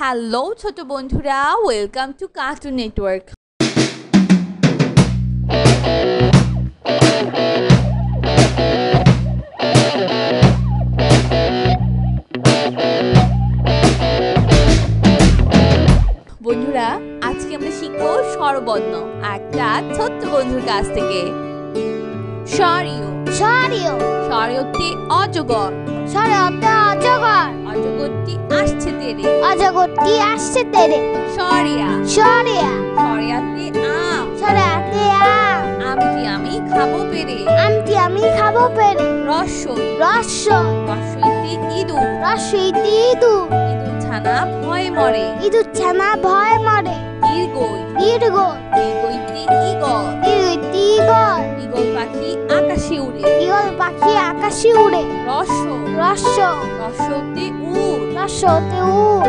Hello ছোট বন্ধুরা, welcome to cartoon network. বন্ধুরা, আজকে আমরা শিখবো স্বরবর্ণ একটা ছোট্ট বন্ধুর কাছ থেকে। স্বরয়তে অজগর, অজগরটি আসছে তেরে। সরিয়াতে আম, আমটি আমি খাবো পেরে। রস্বইতে ইঁদুর, ইঁদুর ছানা ভয়ে মরে। দীর্ঘইতে ঈগল, ঈগল পাখি আকাশে উড়ে। রস্যতে উট,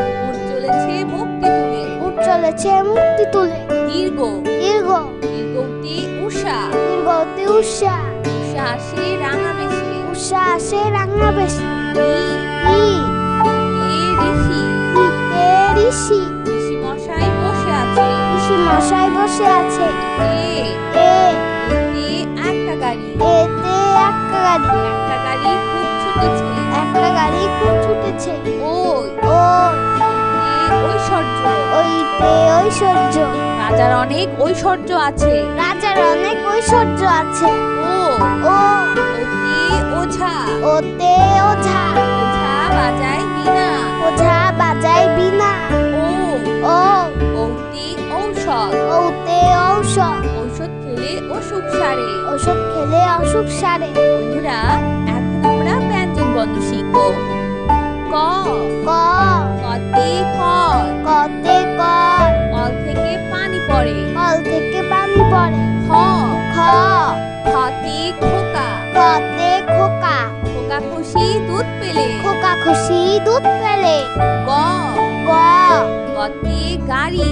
উট চলেছে মুক্তি তুলে। দীর্ঘতে উষা, উষা আসে রাঙা বেশে। ঋষি মশাই বসে আছে। একটা গাড়ি খুব ছুটেছে। ঐশ্বর্য, রাজার অনেক ঐশ্বর্য আছে। ওতে ওঝা, বাজায় বীণা। ওতে ঔষধ, ঔষধ খেলে অসুখ সারে। বন্ধুরা, এখন আমরা ব্যঞ্জন বর্ণ শিখবো। কতে কল, কল থেকে পানি পড়ে। খতে খোকা, খোকা খুশি দুধ পেলে। গতে গাড়ি,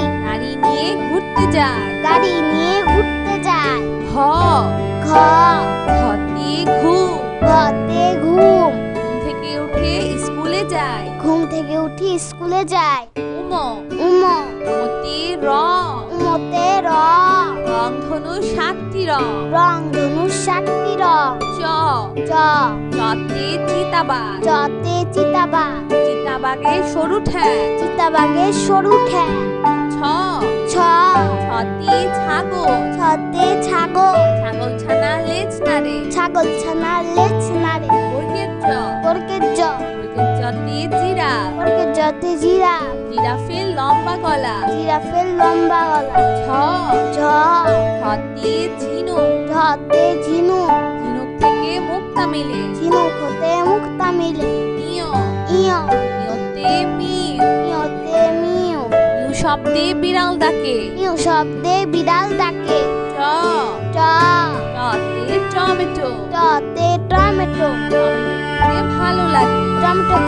গাড়ি নিয়ে ঘুরতে যায়। ঘতে ঘুম, ঘুম থেকে উঠে স্কুলে যায়। উমতে রং, রংধনু 7টি রং। চতে চিতাবাগে সরু ঠ্যাং। ছতে ছাগল, ছাগল ছানা লেজ নাড়ে। বর্গের জতে জিরাফ, জিরাফের লম্বা গলা। ঝতে ঝিনুক, ঝিনুক থেকে মুক্তা মেলে। ইয়তে মিউ, শব্দে বিড়াল ডাকে। টতে টমেটো,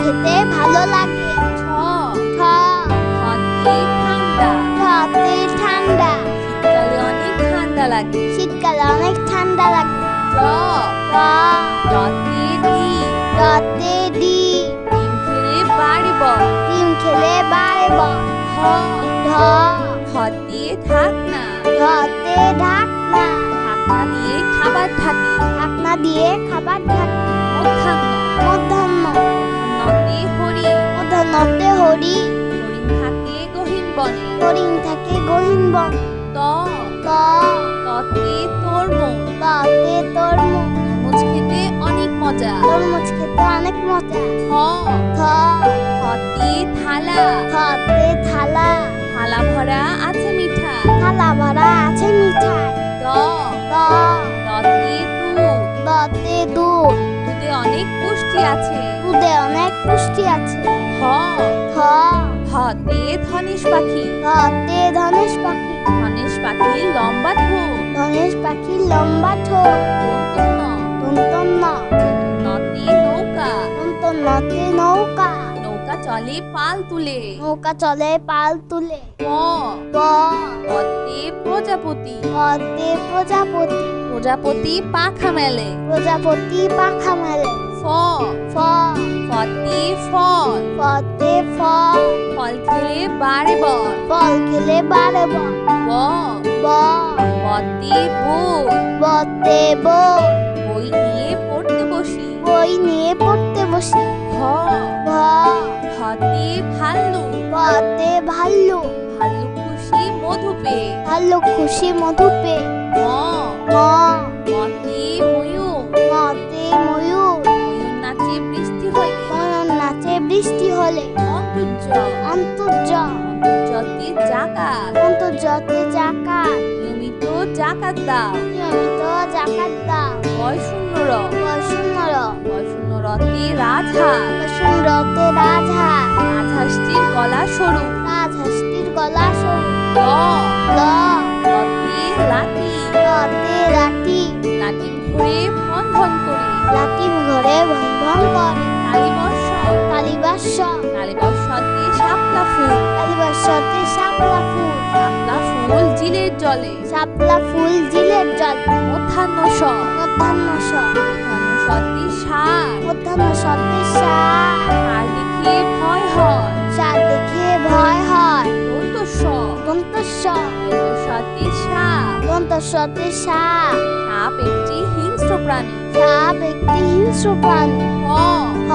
খেতে ভালো লাগে। ঠতে ঠান্ডা, শীতকালে অনেক ঠান্ডা লাগে। টতে ডিম, ডিম খেলে বাড়ে। ধতে ঢাকনা, ঢাকনা দিয়ে খাবার থাকে। মধ্যাহ্নতে হরিণ, হরিণ থাকে গহীন বনে। ততে তরমুজ, তরমুজ খেতে অনেক মজা। থতে থালা, থালা ভরা আছে মিঠাই। দতে দুধ, দুধে অনেক পুষ্টি আছে। হতে ধনেশ পাখি, লম্বা ঠোঁট। নতে নৌকা, চলে পাল তুলে। পতে প্রজাপতি পাখা মেলে। ফতে ফল, ফল খেলে বারে বর। ফল খেলে বারে বর। ব ব বতে বই। বতে বই। বই নিয়ে পড়তে বসি। বই নিয়ে পড়তে বসি। ভ ভ ভতে ভাল্লুক। ভতে ভাল্লুক। ভাল্লুক খুশি মধু পেয়ে। ভাল্লুক খুশি মধু পেয়ে। ম ম মতে ময়ূর। মতে ময়ূর। ময়ূর নাচে বৃষ্টি হলে। ময়ূর নাচে বৃষ্টি হলে। অন্তর্য অন্তর্য অন্তর্যতে জাকাত। অন্তর্যতে জাকাত। নিয়মিত জাকাত দাও। নিয়মিত জাকাত দাও। বয় শূন্য র। বয়শূন্য র। বয় শূন্য রতে রাজহাঁস। বয়শূন্যতে রাজহাঁস। রাজহাঁসটির গলা সরু। রাজহাঁসটির গলা সরু। ল ল লতে লাঠি। লতে লাঠি। লাঠির ঘুরে ভন ভন করে। লাঠির ঘরে ভন ভন করে। কালীবর্ষ কালীবাস। কালীবর্ষতে শাপলা ফুল। কালীবাসতে শাপলা ফুল। শাপলা ফুল জিলের জলে। শাপলা ফুল জিলের জল। মধ্যাহ্ন স মধ্যাহ্ন স। মধ্যাহ্ন সতে ষাঁড়। মধ্যাহ্ন সতে ষাঁড়। ষাঁড় দেখে ভয় হয়। ষাঁড় দেখে ভয় হয়। দন্ত স দন্ত স। দন্ত সতে সাপ। দন্ত সতে সাপ। সাপ একটি হিংস্র প্রাণী। সাপ একটি হিংস্র প্রাণী। হ হ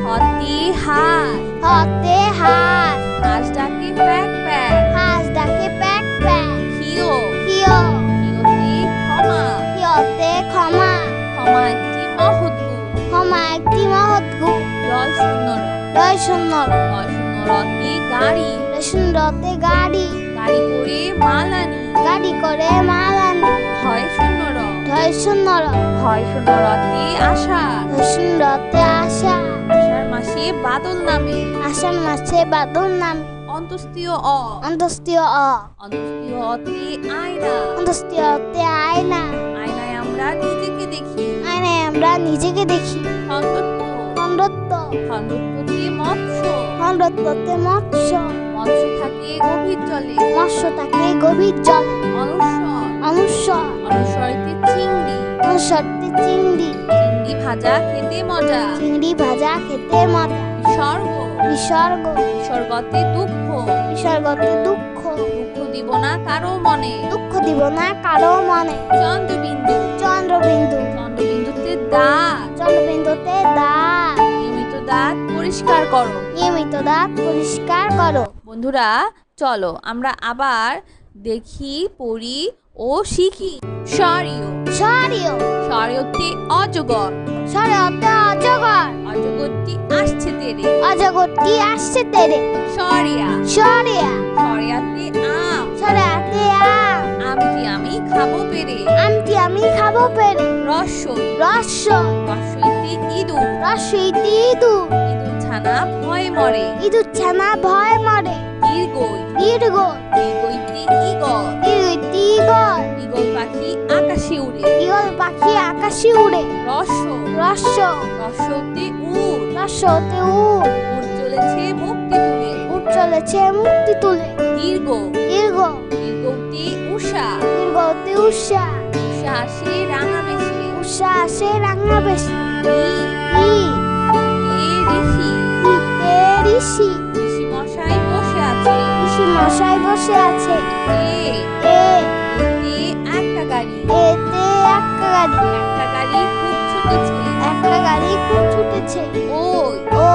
হতে হাঁস। হতে হাঁস। হাঁস ডাকে প্যাক প্যাক। হাঁস ডাকে প্যাক প্যাক। খিও কিয় খিওতে ক্ষমা। কিয়তে ক্ষমা। ক্ষমা একটি মহৎ গুণ। ক্ষমা একটি মহৎ গুণ। জয় শূন্য র। রয় শূন্য র। জয় শূন্য রতে গাড়ি। রতে গাড়ি। গাড়ি করে মাল আনি। গাড়ি করে মাল আনি। হয় শূন্য র। ঢয় শূন্য র। হয় শূন্য রতে আশা। রতে আসা। আষাঢ় মাসে বাদল নামে। আষাঢ় মাসে বাদল নামে। অন্তস্তীয় অ। অন্তস্তীয় অ। অন্তস্তীয় অতে আয়না। অন্তস্তীয়তে আয়না। আয়নায় আমরা নিজেকে দেখি। আয়নায় আমরা নিজেকে দেখি। খণ্ডত্ব খণ্ডত্ব। খণ্ডত্বতে মৎস্য। খণ্ডত্বতে মৎস্য। মৎস্য থাকে গভীর জলে। মৎস্য থাকে গভীর জলে। অনুস্বর অনুস্বর। অনুস্বরেতে চিংড়ি। অনুস্বরতে চিংড়ি। চিংড়ি ভাজা খেতে মজা। চিংড়ি ভাজা খেতে মজা। বিসর্গ বিসর্গ। বিসর্গতে দুঃখ। বিসর্গতে দুঃখ। দুঃখ দিব না কারো মনে। দুঃখ দিব না কারো মনে। চন্দ্রবিন্দু। চন্দ্রবিন্দু। চন্দ্রবিন্দুতে দাঁত। চন্দ্রবিন্দুতে দাঁত। নিয়মিত দাঁত পরিষ্কার করো। নিয়মিত দাঁত পরিষ্কার করো। বন্ধুরা চলো আমরা আবার দেখি পড়ি ও শিখি। সরিয় সরিয়। সরিয়তে অজগর। সরিয়তে অজগর। অজগরটি আসছে তেরে। অজগরটি আসছে তেরে। সরিয়া সরিয়া। সরিয়াতে আম। সরিয়াতে আম। আমটি আমি খাবো পেরে। আমটি আমি খাবো পেরে। রসই রস্যই। রসইতে ইঁদুর। রস্যইতে ইঁদুর। ইঁদুর ছানা ভয় মরে। ইঁদুর ছানা ভয় মরে। দীর্ঘই দীর্ঘ। দীর্ঘইতে ইগল। দীর্ঘইতে ঈগল। ইগল পাখি আকাশে উড়ে। ঈগল পাখি আকাশে উড়ে। রস্য রস্য। রস্যতে উট। রস্যতে উট। উট চলেছে মুক্তি তুলে। উট চলেছে মুক্তি তুলে। দীর্ঘ দীর্ঘ। দীর্ঘতে উষা। দীর্ঘতে উষা। উষা আসে রাঙা বেশে। উষা আসে রাঙা বেশি। ই ই তে ঋষি। ইতে ঋষি। ঋষি মশাই বসে আছে। ঋষি মশাই বসে আছে। এ এ এতে একটা গাড়ি। এতে একটা গাড়ি। একটা গাড়ি খুব ছুটেছে। একটা গাড়ি খুব ছুটেছে। ওই ও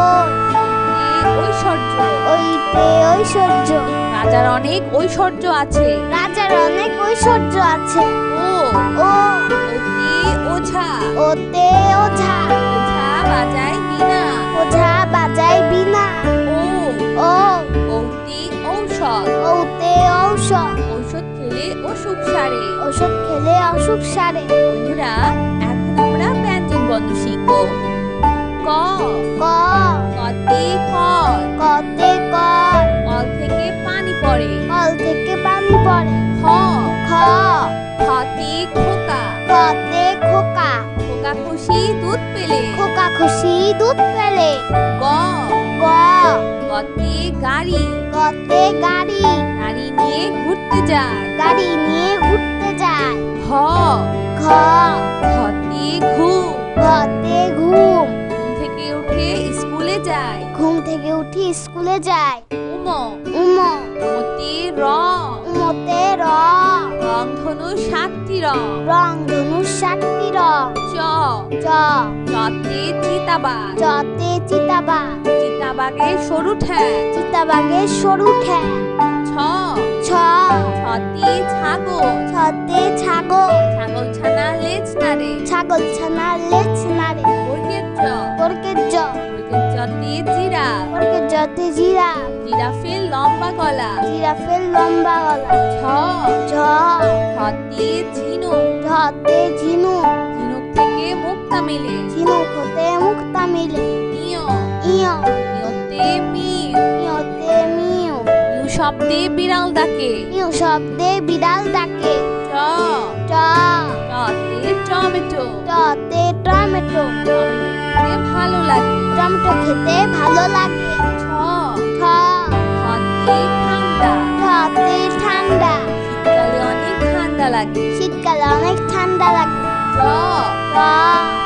এতে ঐশ্বর্য। ওইতে ঐশ্বর্য। রাজার অনেক ঐশ্বর্য আছে। রাজার অনেক ঐশ্বর্য আছে। ও ও ওতে ওঝা। ওতে ওঝা। ওঝা বাজায় বীণা। ওঝা বাজায় বীণা। ও ও ওতে ঔষধ। ওতে ঔষধ। ঔষধ খেলে অসুখ সারে। ওষুধ খেলে অসুখ সারে। বন্ধুরা এখন আমরা ব্যঞ্জন বর্ণ শিখবো। ক ক কতে কল। কতে কল। কল থেকে পানি পড়ে। কল থেকে পানি পড়ে। খ খ খতে খোকা। খতে খোকা। খোকা খুশি দুধ পেলে। খোকা খুশি দুধ পেলে। গ গ গতে গাড়ি। গতে গাড়ি। গাড়ি নিয়ে ঘুরতে যায়। গাড়ি নিয়ে ঘুরতে যায়। ঘ ঘ ঘতে ঘুম। ঘতে ঘুম। ঘুম থেকে উঠে উঠে স্কুলে যায়। ঘুম থেকে উঠি স্কুলে যায়। উমো উমো মতি উমোতে রংধনু 7টি রং। রংধনু 7টি রং। চ চ চতে চিতাবাঘ। চতে চিতাবাঘ। চিতাবাঘের সরু ঠ্যাং। চিতাবাঘের সরু ঠ্যাং। ছ ছ ছতি ছাগল। ছতে ছাগল। ছাগল ছানা লেজ নাড়ে। ছাগল ছানা লেজ নাড়ে। বর্গের জ বর্গের জ বর্গের জতে জিরাফ। বর্গের জতে জিরাফ। জিরাফের লম্বা গলা। জিরাফের লম্বা গলা। ঝ ঝ ঝতে ঝিনুক। ঝতে ঝিনুক। ঝিনুক থেকে মুক্তা মেলে। ঝিনুক হতে মুক্তা মিলে। ইয় ইয় ইয়তে মিউ। ইয়তে মিউ। মিউ শব্দে বিড়াল ডাকে। মিউ শব্দে বিড়াল ডাকে। ট ট টতে টমেটো। টতে টমেটো। টমেটো ভালো লাগে। টমেটো খেতে ভালো লাগে। ছ ঠ ঠতে ঠান্ডা। ঠতে ঠান্ডা। শীতকালে অনেক ঠান্ডা লাগে। শীতকালে অনেক ঠান্ডা লাগে। ট ট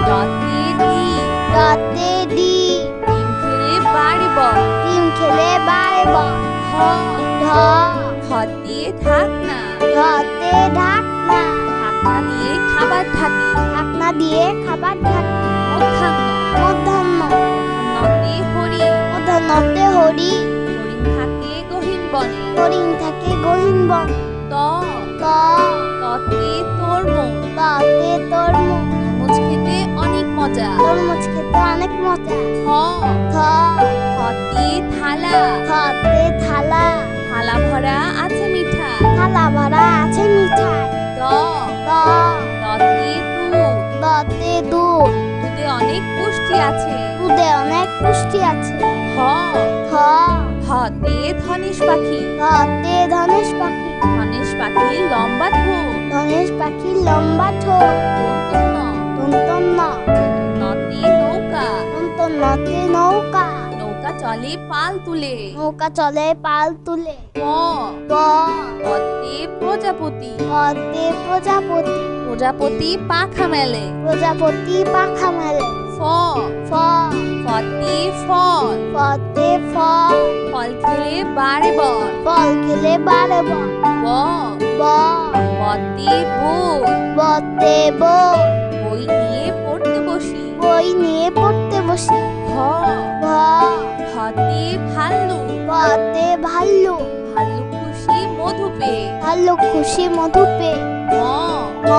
টতে ডিম। টতে ডিম। ডিম খেলে বাড়ব। ডিম খেলে বাড়ব। ঢ ঢ ঢতে ঢাকনা। ঢতে ঢাকনা। ঢাকনা দিয়ে খাবার ঢাকি। ঢাকনা দিয়ে খাবার ঢাকি। মধ্যাহ্ন মধ্যাহ্ন নতে হরিণ। মধ্যাহ্নতে হরি। হরিণ থাকে গহীন বনে। হরিণ থাকে গহীন বন। ত ত ততে তরমুজ। ততে তরমুজ। তরমুজ খেতে অনেক মজা। তরমুজ খেতে অনেক মজা। থ থ থতে থালা। থতে থালা। থালা ভরা আছে মিঠাই। থালা ভরা আছে মিঠাই। দ ত দতে দুধ। দতে দুধ। দুধে অনেক পুষ্টি আছে। দুধে অনেক পুষ্টি আছে। হ থ হতে ধনেশ পাখি। থতে ধনেশ পাখি। ধনেশ পাখি লম্বা ঠোঁট। ধনেশ পাখির লম্বা ঠোঁট। দন্তন্য দন্তন্য নতে নৌকা। দন্তন্যতে নৌকা। নৌকা চলে পাল তুলে। নৌকা চলে পাল তুলে। প প পতে প্রজাপতি। পদ্মে প্রজাপতি। প্রজাপতি পাখা মেলে। প্রজাপতি পাখা মেলে। ফ ফ ফতে ফল। পদ্মে ফল। ফল খেলে বাড়ে বল। ফল খেলে বাড়ে বল। ব ব বতে বই। বতে বই। বই নিয়ে পড়তে বসি। বই নিয়ে পড়তে বসি। ভ ভ ভতে ভাল্লুক। ভতে ভাল্লুক। ভাল্লুক খুশি মধু পেয়ে। ভাল্লুক খুশি মধু পেয়ে। ম ম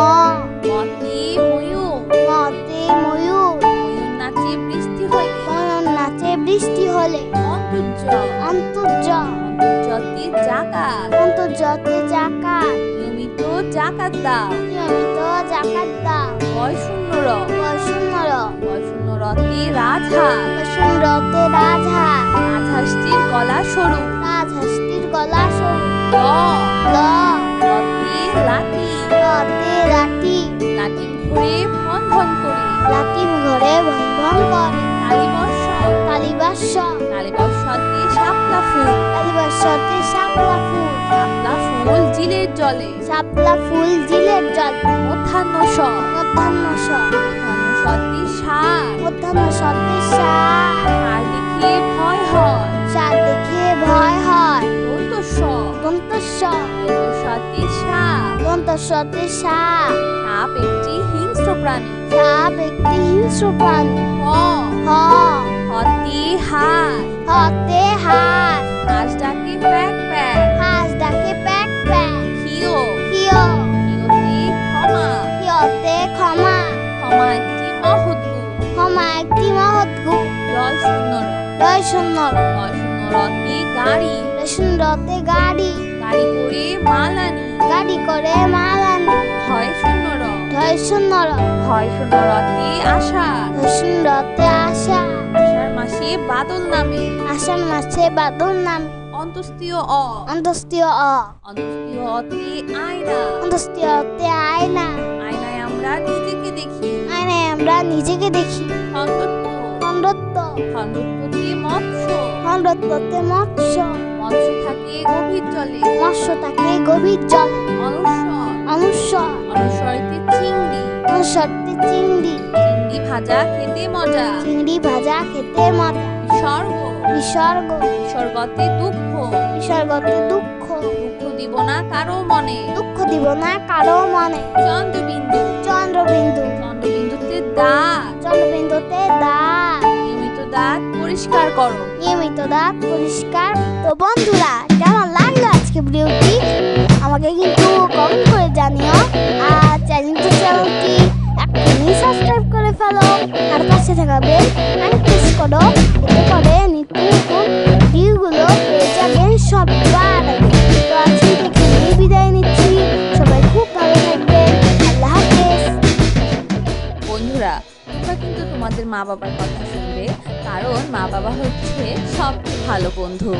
মতে ময়ূর। মতে ময়ূর। ময়ূর নাচে বৃষ্টি হলে। ময়ূর নাচে বৃষ্টি হলে। অন্তর্য অন্তর্য অন্তর্যতে জাকাত। অন্তর্যতে জাকাত। নিয়মিত জাকাত দাও। নিয়মিত জাকাত দাও। বয় শূন্য র। বয়শূন্য বয় শূন্য রতে রাজহাঁস। বসুন্ধরতে রাজহাঁস। রাজহাঁসটির গলা সরু। রাজহাঁসটির গলা সরু। ল ল লতে লাঠি। লতে লাঠি। লাঠি ধরে ভন ভন করে। লাঠিম ঘরে ভন ভন করে। কালীবর্ষ। কালীবাস। কালীবর্ষতে শাপলা ফুল। কালীবাসতে শাপলা ফুল। শাপলা ফুল জিলের জলে। শাপলা ফুল জিলের জল। মধ্যাহ্ন স। মধ্যাহ্ন স। মধ্যাহ্ন সতে ষাঁড়। মধ্যাহ্ন সতে ষাঁড়। ষাঁড় দেখে ভয় হয়। ষাঁড় দেখে ভয় হয়। দন্ত স। দন্তস্ব। দন্ত সতে সাপ। দন্তস্বতে সাপ। সাপ একটি হিংস্র প্রাণী। সাপ একটি হিংস্র প্রাণী। হ হ হতে হাঁস। হতে হাঁস। হাঁস ডাকে প্যাক প্যাক। হাঁস ডাকে প্যাক প্যাক। খিও। কিয় খিওতে ক্ষমা। কিয়তে ক্ষমা। ক্ষমা একটি মহৎ গুণ। ক্ষমা একটি মহৎ গুণ। জয় শূন্য র। জয় শূন্য জয় শূন্য রতে গাড়ি। রেশনরতে গাড়ি। গাড়ি করে মাল আনি। গাড়ি করে মাল আনি। হয় শূন্য র। ঢয় শূন্য হয় শূন্য রতে আষাঢ়। রেশনরতে আশা। আষাঢ় মাসে বাদল নামে। আষাঢ় মাসে বাদল নামে। অন্তস্তীয় অ। অন্তস্তীয় অ। অন্তস্তীয় অতে আয়না। অন্তস্তীয়তে আয়না। আয়নায় আমরা নিজেকে দেখি। আয়নায় আমরা নিজেকে দেখি। খণ্ডত্ব। খণ্ডত্ব। খণ্ডত্বতে মৎস্য। খণ্ডত্বতে মৎস্য। মৎস্য থাকে গভীর জলে। মৎস্য থাকে গভীর জলে। অনুস্বর। অনুস্বর। অনুস্বরেতে চিংড়ি। সত্যি চিংড়ি। চিংড়ি ভাজা খেতে মজা। চিংড়ি ভাজা খেতে মজা। স্বর্গ। বিসর্গ। স্বর্গতে দুঃখ। বিসর্গতে দুঃখ। দুঃখ দিব না কারো মনে। দুঃখ দিব না কারো মনে। চন্দ্রবিন্দু। চন্দ্রবিন্দু। চন্দ্রবিন্দুতে দাঁত। চন্দ্রবিন্দুতে দাঁত। নিয়মিত দাঁত পরিষ্কার করো। নিয়মিত দাঁত পরিষ্কার। তো বন্ধুরা, কেমন লাগলো আজকে ভিডিওটি আমাকে কিন্তু কমেন্ট করে জানিও। আর চ্যানেলটি এখনই সাবস্ক্রাইব করে ফেলো। আর পাশে থাকা বেল আইকন প্রেস করো, এতে করে নিত্য নতুন ভিডিওগুলো পেয়ে যাবেন সবার আগে। তো আজকে থেকে বিদায় নিচ্ছি। সবাই খুব ভালো থাকবেন। আল্লাহ হাফেজ। বন্ধুরা, তোমরা কিন্তু তোমাদের মা বাবার কথা শুনবে, কারণ মা বাবা হচ্ছে সবচেয়ে ভালো বন্ধু।